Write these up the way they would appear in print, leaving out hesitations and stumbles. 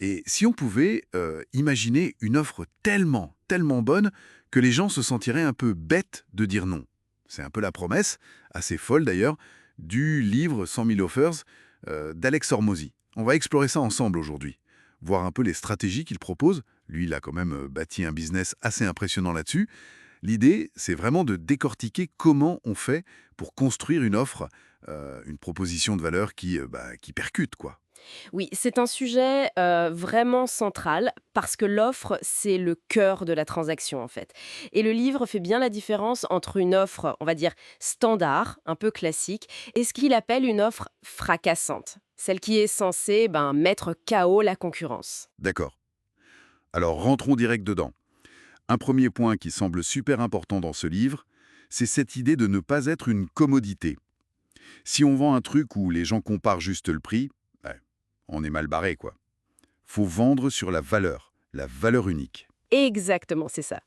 Et si on pouvait imaginer une offre tellement, tellement bonne que les gens se sentiraient un peu bêtes de dire non. C'est un peu la promesse, assez folle d'ailleurs, du livre 100 000 offers d'Alex Hormozy. On va explorer ça ensemble aujourd'hui, voir un peu les stratégies qu'il propose. Lui, il a quand même bâti un business assez impressionnant là-dessus. L'idée, c'est vraiment de décortiquer comment on fait pour construire une offre, une proposition de valeur qui percute, quoi. Oui, c'est un sujet vraiment central parce que l'offre, c'est le cœur de la transaction en fait. Et le livre fait bien la différence entre une offre, on va dire, standard, un peu classique, et ce qu'il appelle une offre fracassante. Celle qui est censée mettre KO la concurrence. D'accord. Alors rentrons direct dedans. Un premier point qui semble super important dans ce livre, c'est cette idée de ne pas être une commodité. Si on vend un truc où les gens comparent juste le prix, ouais, on est mal barré, quoi. Faut vendre sur la valeur unique. Exactement, c'est ça.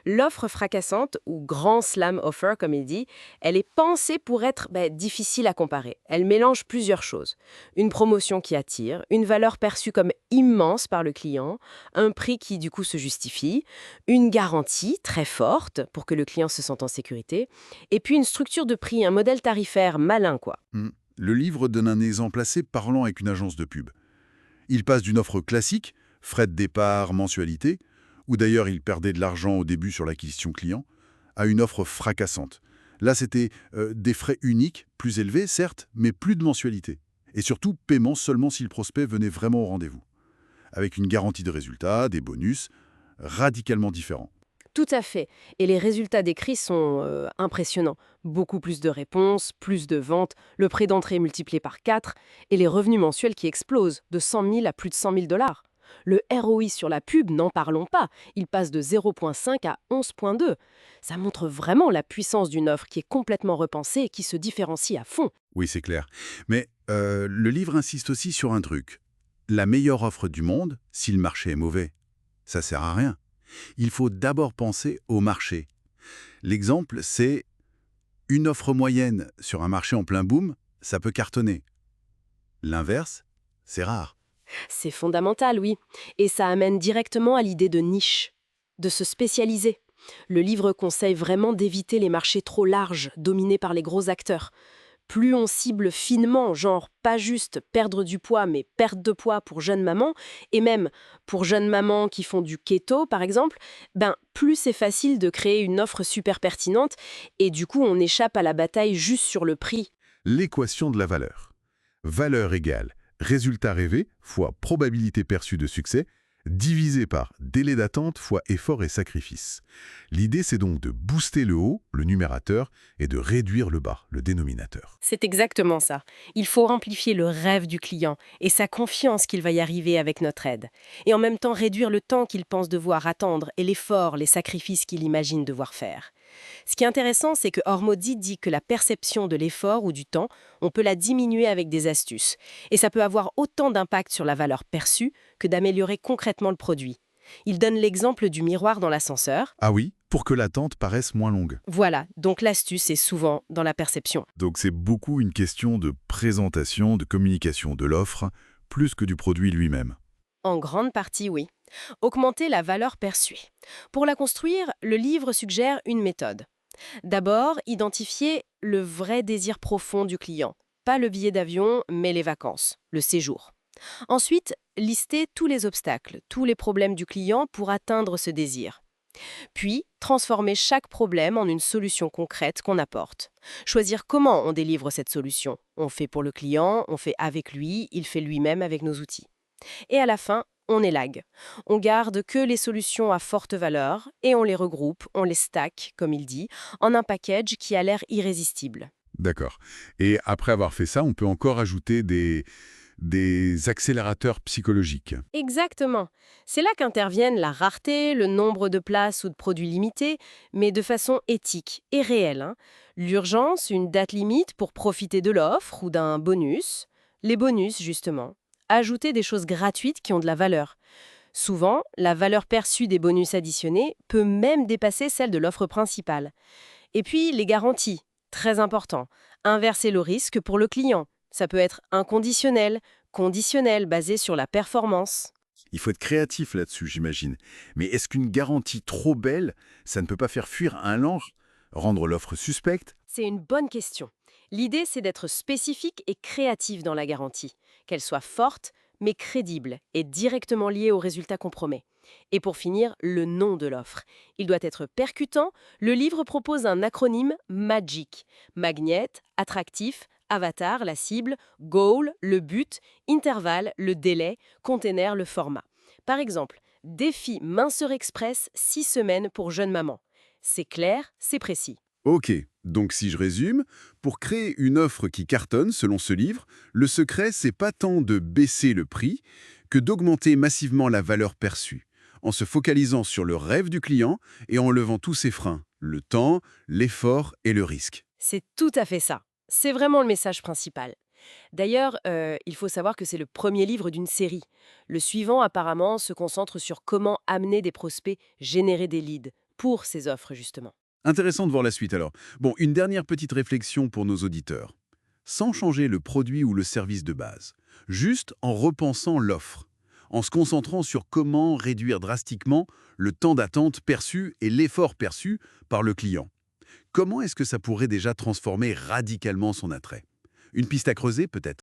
L'offre fracassante, ou grand slam offer comme il dit, elle est pensée pour être difficile à comparer. Elle mélange plusieurs choses. Une promotion qui attire, une valeur perçue comme immense par le client, un prix qui du coup se justifie, une garantie très forte pour que le client se sente en sécurité, et puis une structure de prix, un modèle tarifaire malin quoi. Le livre donne un exemple assez parlant avec une agence de pub. Il passe d'une offre classique, frais de départ, mensualité, où d'ailleurs il perdait de l'argent au début sur l'acquisition client, à une offre fracassante. Là, c'était des frais uniques, plus élevés, certes, mais plus de mensualité. Et surtout, paiement seulement si le prospect venait vraiment au rendez-vous. Avec une garantie de résultat, des bonus, radicalement différents. Tout à fait. Et les résultats décrits sont impressionnants. Beaucoup plus de réponses, plus de ventes, le prix d'entrée est multiplié par 4 et les revenus mensuels qui explosent de 100 000 à plus de 100 000 dollars. Le ROI sur la pub, n'en parlons pas. Il passe de 0,5 à 11,2. Ça montre vraiment la puissance d'une offre qui est complètement repensée et qui se différencie à fond. Oui, c'est clair. Mais le livre insiste aussi sur un truc. La meilleure offre du monde, si le marché est mauvais, ça sert à rien. Il faut d'abord penser au marché. L'exemple, c'est une offre moyenne sur un marché en plein boom, ça peut cartonner. L'inverse, c'est rare. C'est fondamental, oui. Et ça amène directement à l'idée de niche, de se spécialiser. Le livre conseille vraiment d'éviter les marchés trop larges, dominés par les gros acteurs. Plus on cible finement, genre pas juste perdre du poids, mais perte de poids pour jeunes mamans, et même pour jeunes mamans qui font du keto, par exemple, plus c'est facile de créer une offre super pertinente, et du coup on échappe à la bataille juste sur le prix. L'équation de la valeur. Valeur égale résultat rêvé fois probabilité perçue de succès, divisé par délai d'attente fois effort et sacrifice. L'idée, c'est donc de booster le haut, le numérateur, et de réduire le bas, le dénominateur. C'est exactement ça. Il faut amplifier le rêve du client et sa confiance qu'il va y arriver avec notre aide. Et en même temps réduire le temps qu'il pense devoir attendre et l'effort, les sacrifices qu'il imagine devoir faire. Ce qui est intéressant, c'est que Hormozzi dit que la perception de l'effort ou du temps, on peut la diminuer avec des astuces. Et ça peut avoir autant d'impact sur la valeur perçue que d'améliorer concrètement le produit. Il donne l'exemple du miroir dans l'ascenseur. Ah oui, pour que l'attente paraisse moins longue. Voilà, donc l'astuce est souvent dans la perception. Donc c'est beaucoup une question de présentation, de communication de l'offre, plus que du produit lui-même. En grande partie, oui. Augmenter la valeur perçue. Pour la construire, le livre suggère une méthode. D'abord, identifier le vrai désir profond du client. Pas le billet d'avion, mais les vacances, le séjour. Ensuite, lister tous les obstacles, tous les problèmes du client pour atteindre ce désir. Puis, transformer chaque problème en une solution concrète qu'on apporte. Choisir comment on délivre cette solution. On fait pour le client, on fait avec lui, il fait lui-même avec nos outils. Et à la fin, on élague. On garde que les solutions à forte valeur et on les regroupe, on les stack, comme il dit, en un package qui a l'air irrésistible. D'accord. Et après avoir fait ça, on peut encore ajouter des accélérateurs psychologiques. Exactement. C'est là qu'interviennent la rareté, le nombre de places ou de produits limités, mais de façon éthique et réelle. L'urgence, une date limite pour profiter de l'offre ou d'un bonus. Les bonus, justement. Ajouter des choses gratuites qui ont de la valeur. Souvent, la valeur perçue des bonus additionnés peut même dépasser celle de l'offre principale. Et puis, les garanties, très important. Inverser le risque pour le client. Ça peut être inconditionnel, conditionnel, basé sur la performance. Il faut être créatif là-dessus, j'imagine. Mais est-ce qu'une garantie trop belle, ça ne peut pas faire fuir un lance, rendre l'offre suspecte? C'est une bonne question. L'idée, c'est d'être spécifique et créatif dans la garantie, qu'elle soit forte, mais crédible et directement liée au résultat qu'on promet. Et pour finir, le nom de l'offre. Il doit être percutant. Le livre propose un acronyme MAGIC. Magnet, attractif, avatar, la cible, goal, le but, intervalle, le délai, container, le format. Par exemple, défi minceur express 6 semaines pour jeune maman. C'est clair, c'est précis. Ok, donc si je résume, pour créer une offre qui cartonne selon ce livre, le secret, c'est pas tant de baisser le prix que d'augmenter massivement la valeur perçue, en se focalisant sur le rêve du client et en levant tous ses freins, le temps, l'effort et le risque. C'est tout à fait ça. C'est vraiment le message principal. D'ailleurs, il faut savoir que c'est le premier livre d'une série. Le suivant, apparemment, se concentre sur comment amener des prospects, générer des leads pour ces offres, justement. Intéressant de voir la suite alors. Bon, une dernière petite réflexion pour nos auditeurs. Sans changer le produit ou le service de base, juste en repensant l'offre, en se concentrant sur comment réduire drastiquement le temps d'attente perçu et l'effort perçu par le client. Comment est-ce que ça pourrait déjà transformer radicalement son attrait? Une piste à creuser peut-être?